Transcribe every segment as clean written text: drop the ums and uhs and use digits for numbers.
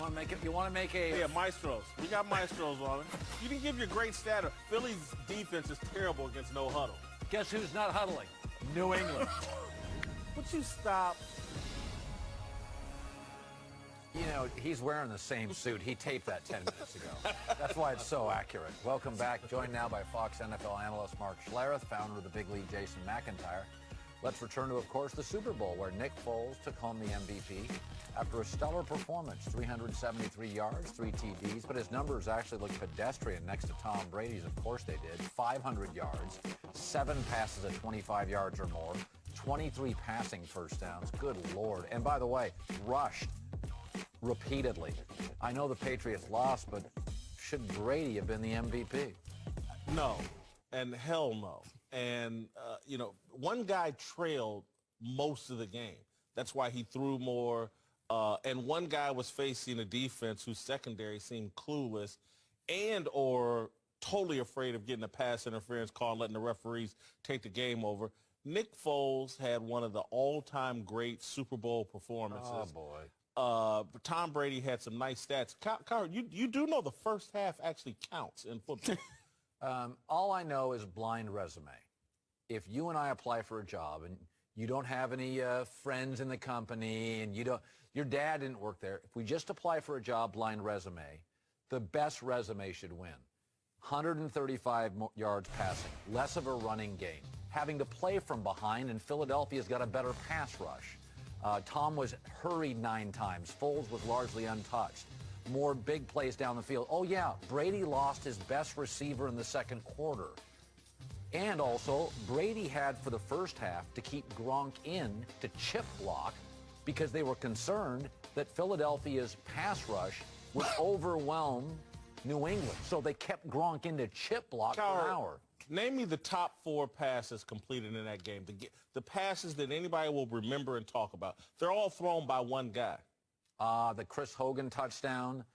want to make it? You want to make a? Yeah, maestros. We got maestros on it. You didn't give your great stat. Philly's defense is terrible against no huddle. Guess who's not huddling? New England. Would you stop? You know, he's wearing the same suit. He taped that 10 minutes ago. That's why it's so accurate. Welcome back. Joined now by Fox NFL analyst Mark Schlereth, founder of the Big League, Jason McIntyre. Let's return to, of course, the Super Bowl, where Nick Foles took home the MVP after a stellar performance. 373 yards, 3 TDs, but his numbers actually look pedestrian next to Tom Brady's. Of course they did. 500 yards, 7 passes at 25 yards or more, 23 passing first downs. Good Lord. And by the way, rushed repeatedly. I know the Patriots lost, but should Brady have been the MVP? No, and hell no. And, one guy trailed most of the game. That's why he threw more. And one guy was facing a defense whose secondary seemed clueless and or totally afraid of getting a pass interference call and letting the referees take the game over. Nick Foles had one of the all-time great Super Bowl performances. Oh, boy. Tom Brady had some nice stats. Kyle, you do know the first half actually counts in football. All I know is blind resume. If you and I apply for a job and you don't have any friends in the company and your dad didn't work there, if we just apply for a job blind resume, the best resume should win. 135 yards passing, less of a running game, having to play from behind, and Philadelphia's got a better pass rush. Tom was hurried 9 times. Foles was largely untouched. More big plays down the field. Oh, yeah, Brady lost his best receiver in the second quarter. And also, Brady had, for the first half, to keep Gronk in to chip block because they were concerned that Philadelphia's pass rush would overwhelm New England. So they kept Gronk in to chip block for an hour. Name me the top 4 passes completed in that game. The passes that anybody will remember and talk about. They're all thrown by one guy. The Chris Hogan touchdown.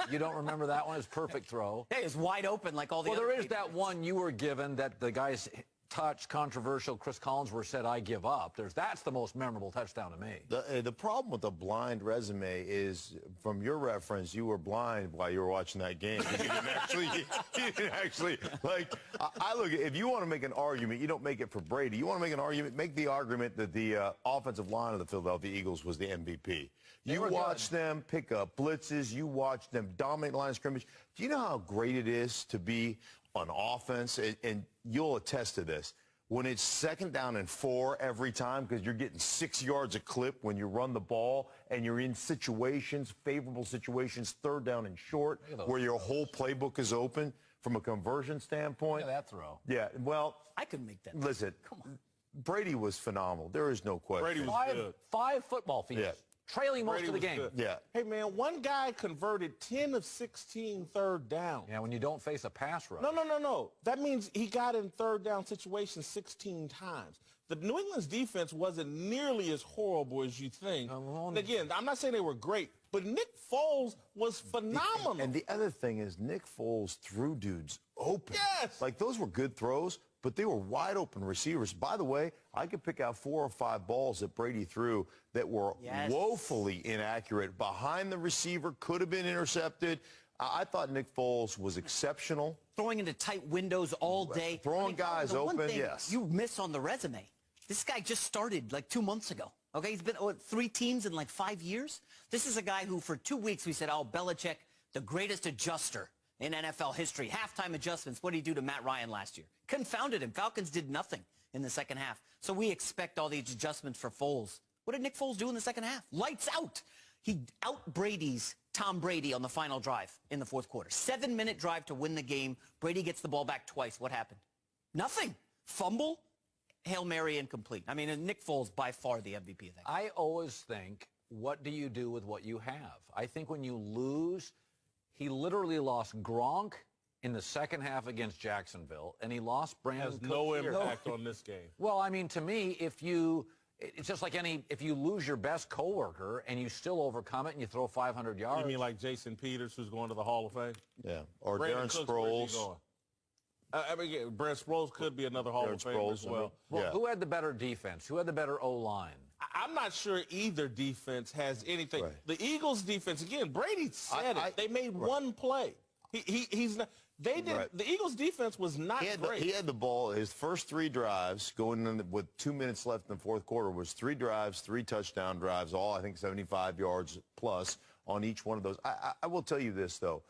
You don't remember that one? It was a perfect throw. Hey, it's wide open like all the other Well, there is Patriots. that one you were given that the guy's touch, controversial. Chris Collinsworth said, "I give up." That's the most memorable touchdown to me. The problem with the blind resume is, from your reference, you were blind while you were watching that game. You didn't actually, like, I look at, if you want to make an argument, you don't make it for Brady. You want to make an argument, make the argument that the offensive line of the Philadelphia Eagles was the MVP. You watched them pick up blitzes. You watched them dominate the line of scrimmage. Do you know how great it is to be on offense? And you'll attest to this. When it's 2nd down and 4 every time, because you're getting 6 yards a clip when you run the ball, and you're in situations, favorable situations, 3rd down and short, where your whole playbook is open from a conversion standpoint. Look at that throw. Yeah, well, I could make that. listen, Come on. Brady was phenomenal. There is no question. Brady was good. 5 football fields. Yeah. Trailing most Brady of the was game. good. Yeah. Hey, man, one guy converted 10 of 16 third down. Yeah, when you don't face a pass rush. No. That means he got in 3rd down situations 16 times. The New England's defense wasn't nearly as horrible as you think. And again, I'm not saying they were great, but Nick Foles was phenomenal. And the other thing is, Nick Foles threw dudes open. Yes. Like, those were good throws, but they were wide open receivers. By the way, I could pick out 4 or 5 balls that Brady threw that were woefully inaccurate. Behind the receiver, could have been intercepted. I thought Nick Foles was exceptional. Throwing into tight windows all day. Throwing guys the one open, thing yes. You miss on the resume. This guy just started like 2 months ago. Okay, he's been 3 teams in like 5 years. This is a guy who for 2 weeks we said, oh, Belichick, the greatest adjuster in NFL history. Halftime adjustments. What did he do to Matt Ryan last year? Confounded him. Falcons did nothing in the second half. So we expect all these adjustments for Foles. What did Nick Foles do in the second half? Lights out. He out-Brady's Tom Brady on the final drive in the fourth quarter. 7-minute drive to win the game. Brady gets the ball back twice. What happened? Nothing. Fumble, Hail Mary, incomplete. I mean, Nick Foles by far the MVP of that game. I always think, what do you do with what you have? I think when you lose, he literally lost Gronk in the second half against Jacksonville, and he lost Brandon Has Cook no here. impact on this game. Well, I mean, to me, it's just like if you lose your best coworker and you still overcome it and you throw 500 yards. You mean like Jason Peters, who's going to the Hall of Fame? Yeah. Or Brandon Darren Cooks, where's he Sproles. going? Brent Sproles could be another Hall of Famer as well. Who had the better defense? Who had the better O-line? I'm not sure either defense has anything. Right. The Eagles' defense, again, Brady said it. They made one play. He's not. They did. Right. The Eagles' defense was not great. He had the ball. His first 3 drives, going in with 2 minutes left in the fourth quarter, was 3 drives, 3 touchdown drives, all I think 75 yards plus on each one of those. I will tell you this though,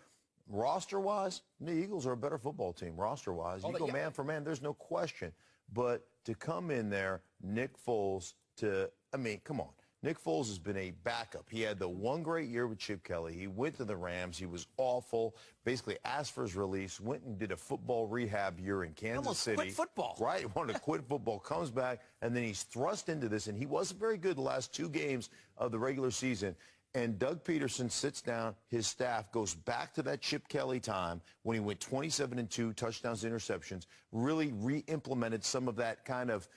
roster-wise, the Eagles are a better football team. Roster-wise, you go man for man, there's no question. But to come in there, Nick Foles, come on. Nick Foles has been a backup. He had the one great year with Chip Kelly. He went to the Rams. He was awful. Basically asked for his release. Went and did a football rehab year in Kansas City. Quit football. Right. He wanted to quit football. Comes back, and then he's thrust into this. And he wasn't very good the last 2 games of the regular season. And Doug Peterson sits down. His staff goes back to that Chip Kelly time when he went 27-2, touchdowns, interceptions, really re-implemented some of that kind of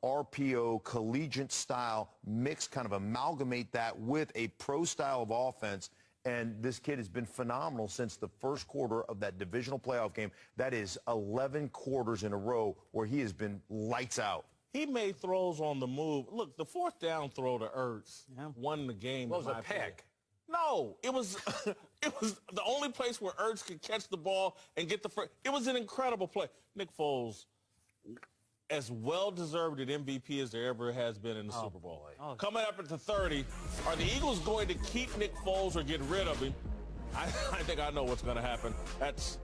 RPO, collegiate style mix, kind of amalgamate that with a pro style of offense. And this kid has been phenomenal since the first quarter of that divisional playoff game. That is 11 quarters in a row where he has been lights out. He made throws on the move. Look, the 4th down throw to Ertz won the game. What was a pick? No, it was it was the only place where Ertz could catch the ball and get the first. It was an incredible play. Nick Foles, as well-deserved an MVP as there ever has been in the Super Bowl. Coming up at the 30, are the Eagles going to keep Nick Foles or get rid of him? I think I know what's going to happen. That's